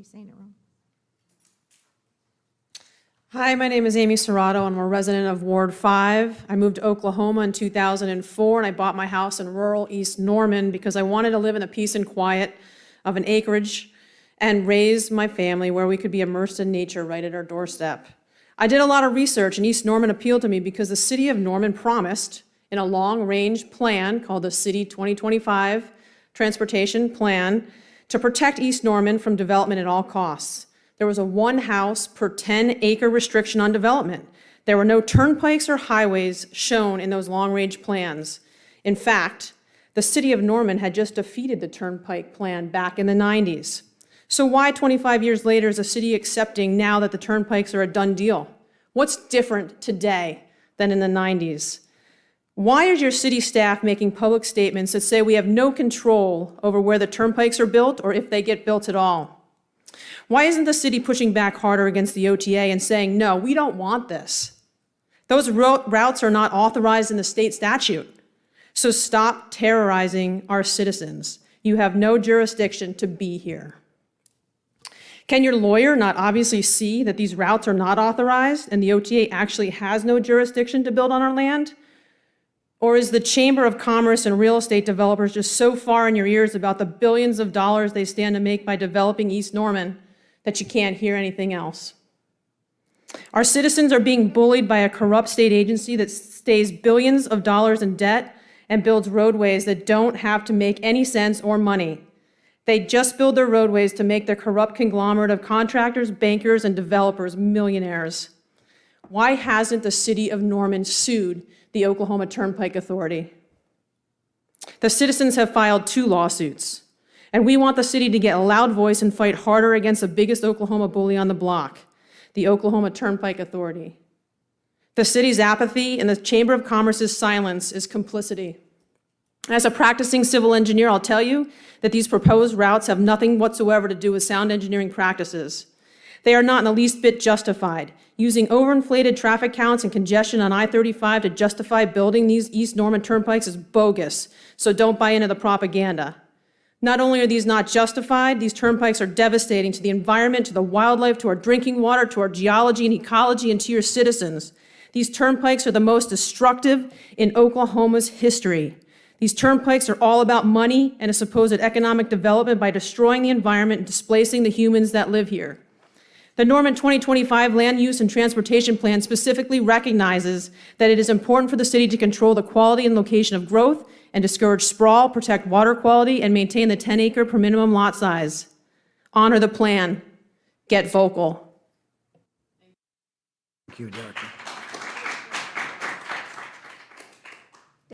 be saying it wrong. Hi, my name is Amy Cerato. I'm a resident of Ward 5. I moved to Oklahoma in 2004, and I bought my house in rural East Norman because I wanted to live in the peace and quiet of an acreage and raise my family where we could be immersed in nature right at our doorstep. I did a lot of research, and East Norman appealed to me because the city of Norman promised in a long-range plan called the City 2025 Transportation Plan to protect East Norman from development at all costs. There was a 1 house per 10-acre restriction on development. There were no turnpikes or highways shown in those long-range plans. In fact, the city of Norman had just defeated the turnpike plan back in the 90s. So why 25 years later is the city accepting now that the turnpikes are a done deal? What's different today than in the 90s? Why is your city staff making public statements that say we have no control over where the turnpikes are built or if they get built at all? Why isn't the city pushing back harder against the OTA and saying, no, we don't want this? Those routes are not authorized in the state statute. So stop terrorizing our citizens. You have no jurisdiction to be here. Can your lawyer not obviously see that these routes are not authorized and the OTA actually has no jurisdiction to build on our land? Or is the Chamber of Commerce and real estate developers just so far in your ears about the billions of dollars they stand to make by developing East Norman that you can't hear anything else? Our citizens are being bullied by a corrupt state agency that stays billions of dollars in debt and builds roadways that don't have to make any sense or money. They just build their roadways to make their corrupt conglomerate of contractors, bankers, and developers millionaires. Why hasn't the city of Norman sued the Oklahoma Turnpike Authority? The citizens have filed 2 lawsuits, and we want the city to get a loud voice and fight harder against the biggest Oklahoma bully on the block, the Oklahoma Turnpike Authority. The city's apathy and the Chamber of Commerce's silence is complicity. As a practicing civil engineer, I'll tell you that these proposed routes have nothing whatsoever to do with sound engineering practices. They are not in the least bit justified. Using overinflated traffic counts and congestion on I-35 to justify building these East Norman turnpikes is bogus, so don't buy into the propaganda. Not only are these not justified, these turnpikes are devastating to the environment, to the wildlife, to our drinking water, to our geology and ecology, and to your citizens. These turnpikes are the most destructive in Oklahoma's history. These turnpikes are all about money and a supposed economic development by destroying the environment and displacing the humans that live here. The Norman 2025 Land Use and Transportation Plan specifically recognizes that it is important for the city to control the quality and location of growth and discourage sprawl, protect water quality, and maintain the 10-acre per minimum lot size. Honor the plan. Get vocal. Thank you, Director.